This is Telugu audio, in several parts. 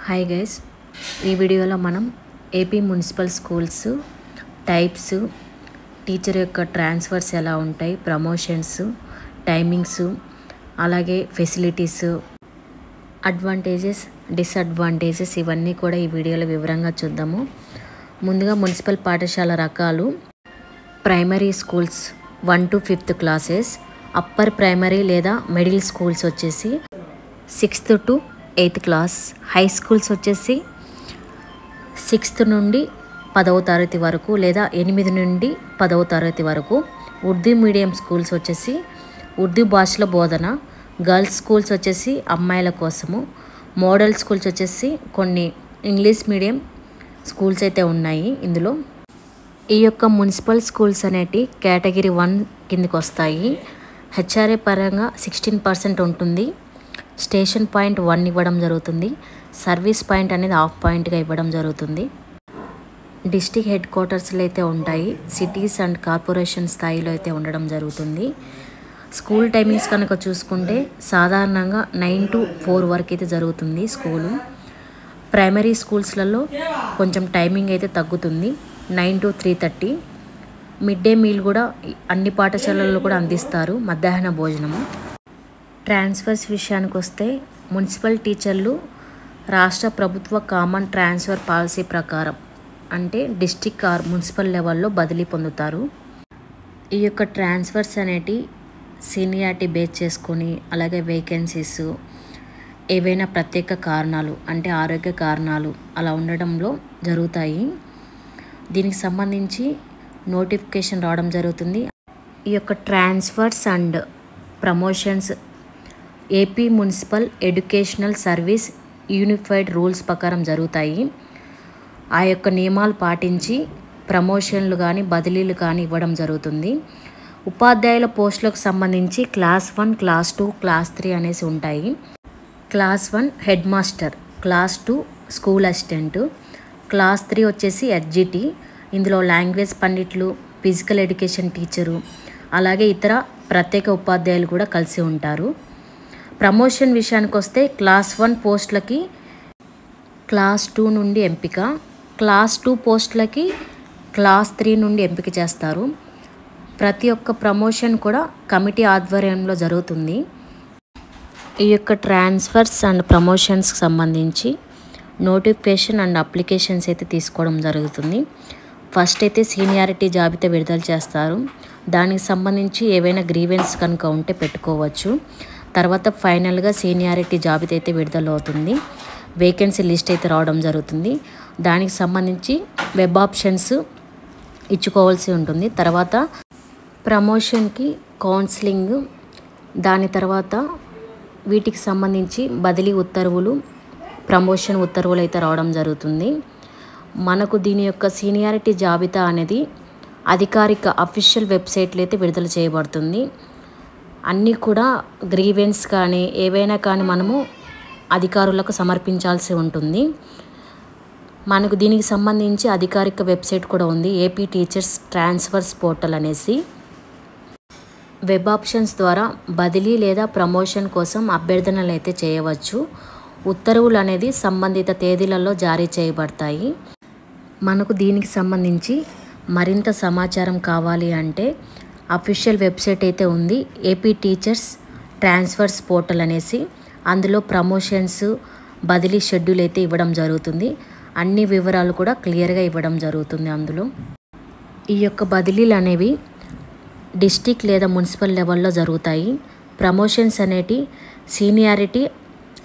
హాయ్ గైస్, ఈ వీడియోలో మనం AP municipal schools types, teacher యొక్క ట్రాన్స్ఫర్స్ ఎలా ఉంటాయి, ప్రమోషన్స్, టైమింగ్స్, అలాగే ఫెసిలిటీస్, అడ్వాంటేజెస్, డిసడ్వాంటేజెస్ ఇవన్నీ కూడా ఈ వీడియోలో వివరంగా చూద్దాము. ముందుగా మున్సిపల్ పాఠశాల రకాలు. Primary schools 1 to 5th classes, upper primary లేదా మిడిల్ స్కూల్స్ వచ్చేసి 6th to 8th class, high schools వచ్చేసి 6th నుండి 10వ తరగతి వరకు లేదా 8 నుండి 10వ తరగతి వరకు. ఉర్దూ మీడియం స్కూల్స్ వచ్చేసి ఉర్దూ భాషల బోధన. గర్ల్స్ స్కూల్స్ వచ్చేసి అమ్మాయిల కోసము. మోడల్ స్కూల్స్ వచ్చేసి కొన్ని ఇంగ్లీష్ మీడియం స్కూల్స్ అయితే ఉన్నాయి ఇందులో. ఈ యొక్క మున్సిపల్ స్కూల్స్ అనేటి కేటగిరీ 1 కిందకి వస్తాయి. హెచ్ఆర్ఏ పరంగా 16% ఉంటుంది. స్టేషన్ పాయింట్ 1 ఇవ్వడం జరుగుతుంది. సర్వీస్ పాయింట్ అనేది ½ పాయింట్గా ఇవ్వడం జరుగుతుంది. డిస్టిక్ హెడ్ క్వార్టర్స్లో అయితే ఉంటాయి. సిటీస్ అండ్ కార్పొరేషన్ స్థాయిలో అయితే ఉండడం జరుగుతుంది. స్కూల్ టైమింగ్స్ కనుక చూసుకుంటే సాధారణంగా 9 to 4 వరకు అయితే జరుగుతుంది స్కూలు. ప్రైమరీ స్కూల్స్లలో కొంచెం టైమింగ్ అయితే తగ్గుతుంది, 9 to 3:30. మిడ్ డే మీల్ కూడా అన్ని పాఠశాలల్లో కూడా అందిస్తారు, మధ్యాహ్న భోజనము. ట్రాన్స్ఫర్స్ విషయానికి వస్తే మున్సిపల్ టీచర్లు రాష్ట్ర ప్రభుత్వ కామన్ ట్రాన్స్ఫర్ పాలసీ ప్రకారం అంటే డిస్టిక్ ఆర్ మున్సిపల్ లెవెల్లో బదిలీ పొందుతారు. ఈ యొక్క ట్రాన్స్ఫర్స్ అనేటి సీనియారిటీ బేస్ చేసుకొని, అలాగే వేకెన్సీస్, ఏవైనా ప్రత్యేక కారణాలు అంటే ఆరోగ్య కారణాలు అలా ఉండడంలో జరుగుతాయి. దీనికి సంబంధించి నోటిఫికేషన్ రావడం జరుగుతుంది. ఈ యొక్క transfers and promotions AP municipal educational service unified rules ప్రకారం జరుగుతాయి. ఆ యొక్క నియమాలు పాటించి ప్రమోషన్లు కానీ బదిలీలు కానీ ఇవ్వడం జరుగుతుంది. ఉపాధ్యాయుల పోస్టులకు సంబంధించి క్లాస్ 1, క్లాస్ 2, క్లాస్ 3 అనేసి ఉంటాయి. Class 1 head master, class 2 school assistant, class 3 వచ్చేసి ఎడ్జిటి. ఇందులో లాంగ్వేజ్ పండిట్లు, ఫిజికల్ ఎడ్యుకేషన్ టీచరు, అలాగే ఇతర ప్రత్యేక ఉపాధ్యాయులు కూడా కలిసి ఉంటారు. ప్రమోషన్ విషయానికి వస్తే క్లాస్ 1 పోస్టులకి క్లాస్ 2 నుండి ఎంపిక, క్లాస్ 2 పోస్టులకి క్లాస్ 3 నుండి ఎంపిక చేస్తారు. ప్రతి ఒక్క ప్రమోషన్ కూడా కమిటీ ఆధ్వర్యంలో జరుగుతుంది. ఈ యొక్క ట్రాన్స్ఫర్స్ అండ్ ప్రమోషన్స్కి సంబంధించి నోటిఫికేషన్ అండ్ అప్లికేషన్స్ అయితే తీసుకోవడం జరుగుతుంది. ఫస్ట్ అయితే సీనియారిటీ జాబితా విడుదల చేస్తారు. దానికి సంబంధించి ఏవైనా గ్రీవెన్స్ కనుక ఉంటే పెట్టుకోవచ్చు. తర్వాత ఫైనల్గా సీనియారిటీ జాబితా అయితే విడుదల అవుతుంది. వేకెన్సీ లిస్ట్ అయితే రావడం జరుగుతుంది. దానికి సంబంధించి వెబ్ ఆప్షన్స్ ఇచ్చుకోవాల్సి ఉంటుంది. తర్వాత ప్రమోషన్కి కౌన్సిలింగ్, దాని తర్వాత వీటికి సంబంధించి బదిలీ ఉత్తర్వులు, ప్రమోషన్ ఉత్తర్వులు అయితే రావడం జరుగుతుంది. మనకు దీని యొక్క సీనియారిటీ జాబితా అనేది అధికారిక అఫీషియల్ వెబ్సైట్లో అయితే విడుదల చేయబడుతుంది. అన్నీ కూడా గ్రీవెన్స్ కానీ ఏవైనా కానీ మనము అధికారులకు సమర్పించాల్సి ఉంటుంది. మనకు దీనికి సంబంధించి అధికారిక వెబ్సైట్ కూడా ఉంది, ఏపీ టీచర్స్ ట్రాన్స్ఫర్స్ పోర్టల్ అనేసి. వెబ్ ఆప్షన్స్ ద్వారా బదిలీ లేదా ప్రమోషన్ కోసం అభ్యర్థనలు అయితే చేయవచ్చు. ఉత్తర్వులు అనేది సంబంధిత తేదీలలో జారీ చేయబడతాయి. మనకు దీనికి సంబంధించి మరింత సమాచారం కావాలి అంటే అఫీషియల్ వెబ్సైట్ అయితే ఉంది, ఏపీ టీచర్స్ ట్రాన్స్ఫర్స్ పోర్టల్ అనేసి. అందులో ప్రమోషన్స్, బదిలీ షెడ్యూల్ అయితే ఇవ్వడం జరుగుతుంది. అన్ని వివరాలు కూడా క్లియర్గా ఇవ్వడం జరుగుతుంది అందులో. ఈ యొక్క బదిలీలు అనేవి డిస్టిక్ లేదా మున్సిపల్ లెవెల్లో జరుగుతాయి. ప్రమోషన్స్ అనేటి సీనియారిటీ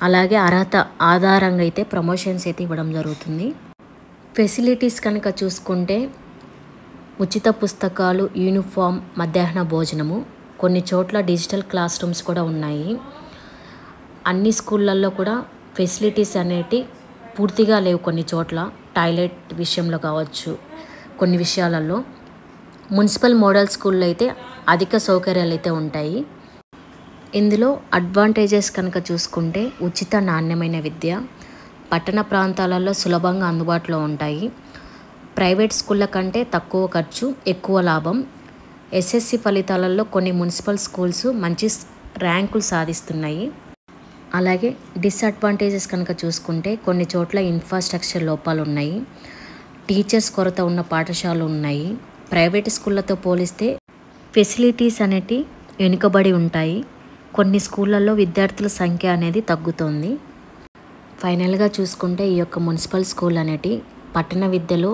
అలాగే అర్హత ఆధారంగా అయితే ప్రమోషన్స్ అయితే ఇవ్వడం జరుగుతుంది. ఫెసిలిటీస్ కనుక చూసుకుంటే ఉచిత పుస్తకాలు, యూనిఫామ్, మధ్యాహ్న భోజనము, కొన్ని చోట్ల డిజిటల్ క్లాస్ రూమ్స్ కూడా ఉన్నాయి. అన్ని స్కూళ్ళల్లో కూడా ఫెసిలిటీస్ అనేటి పూర్తిగా లేవు. కొన్ని చోట్ల టాయిలెట్ విషయంలో కావచ్చు, కొన్ని విషయాలలో. మున్సిపల్ మోడల్ స్కూల్లో అయితే అధిక సౌకర్యాలు అయితే ఉంటాయి. ఇందులో అడ్వాంటేజెస్ కనుక చూసుకుంటే ఉచిత నాణ్యమైన విద్య, పట్టణ ప్రాంతాలలో సులభంగా అందుబాటులో ఉంటాయి, ప్రైవేట్ స్కూళ్ళ కంటే తక్కువ ఖర్చు, ఎక్కువ లాభం. ఎస్ఎస్సి ఫలితాలలో కొన్ని మున్సిపల్ స్కూల్స్ మంచి ర్యాంకులు సాధిస్తున్నాయి. అలాగే డిసడ్వాంటేజెస్ కనుక చూసుకుంటే కొన్ని చోట్ల ఇన్ఫ్రాస్ట్రక్చర్ లోపాలు ఉన్నాయి, టీచర్స్ కొరత ఉన్న పాఠశాలలు ఉన్నాయి, ప్రైవేట్ స్కూళ్ళతో పోలిస్తే ఫెసిలిటీస్ అనేటివి వెనుకబడి ఉంటాయి, కొన్ని స్కూళ్ళల్లో విద్యార్థుల సంఖ్య అనేది తగ్గుతోంది. ఫైనల్గా చూసుకుంటే ఈ యొక్క మున్సిపల్ స్కూల్ అనేటి పట్టణ విద్యలో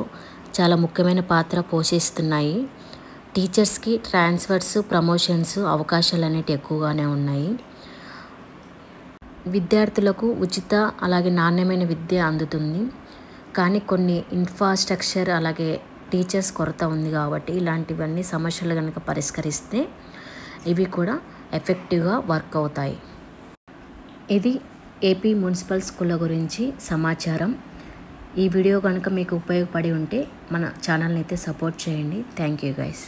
చాలా ముఖ్యమైన పాత్ర పోషిస్తున్నాయి. టీచర్స్కి ట్రాన్స్ఫర్స్, ప్రమోషన్స్, అవకాశాలు అనేటివి ఎక్కువగానే ఉన్నాయి. విద్యార్థులకు ఉచిత అలాగే నాణ్యమైన విద్య అందుతుంది. కానీ కొన్ని ఇన్ఫ్రాస్ట్రక్చర్ అలాగే టీచర్స్ కొరత ఉంది కాబట్టి ఇలాంటివన్నీ సమస్యలు కనుక పరిష్కరిస్తే ఇవి కూడా ఎఫెక్టివ్గా వర్క్ అవుతాయి. ఇది ఏపీ మున్సిపల్ స్కూళ్ళ గురించి సమాచారం. ఈ వీడియో కనుక మీకు ఉపయోగపడి ఉంటే మన ఛానల్ని అయితే సపోర్ట్ చేయండి. Thank you guys.